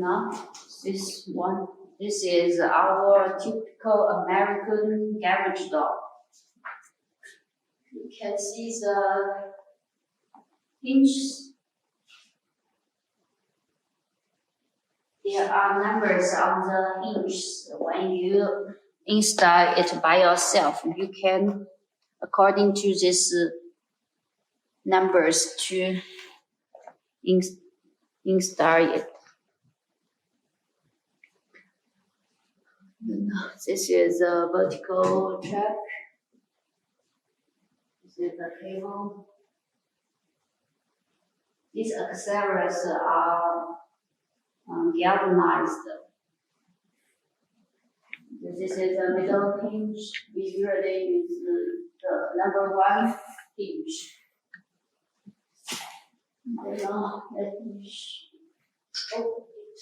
now this one. This is our typical American garage door. You can see the hinges. There are numbers on the hinges. When you install it by yourself, you can, according to these numbers, to install it. This is a vertical track. This is the cable. These accessories are galvanized. This is the middle hinge. We usually use the number 1 hinge. Now let me open it.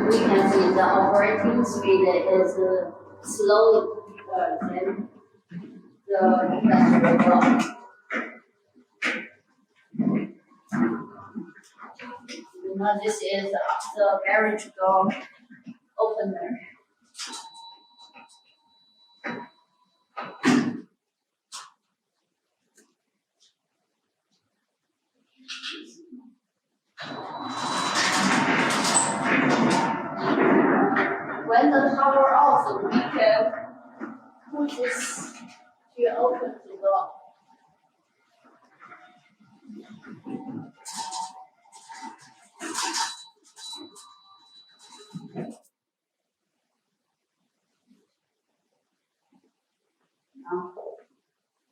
We can see the operating speed is slow than the industrial door. Now this is the garage door opener. When the power off, we can push this to open the door. Now,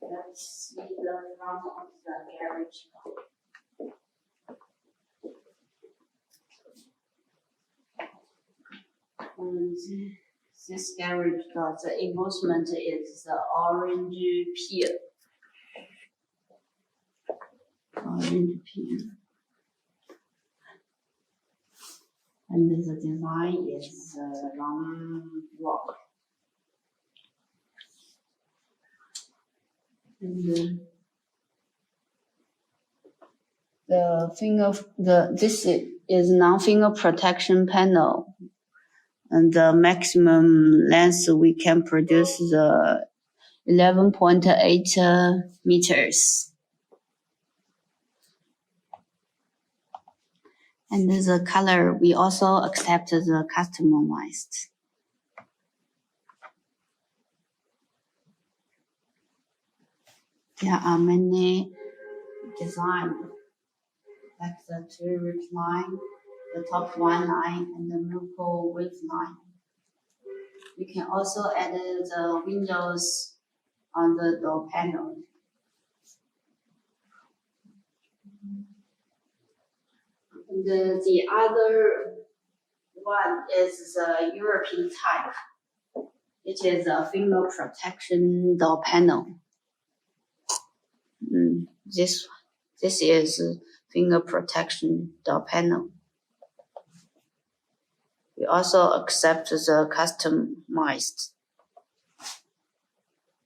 let's see the front of the garage door. This garage door, the embossment is the orange peel. And the design is round block. And this is non-finger protection panel. And the maximum length we can produce the 11.8 meters. And the color, we also accept the customized. There are many designs, like the turret line, the top one line, and the vertical width line. We can also add the windows on the door panel. And the other one is the European type. It is a finger protection door panel. This is finger protection door panel. We also accept the customized.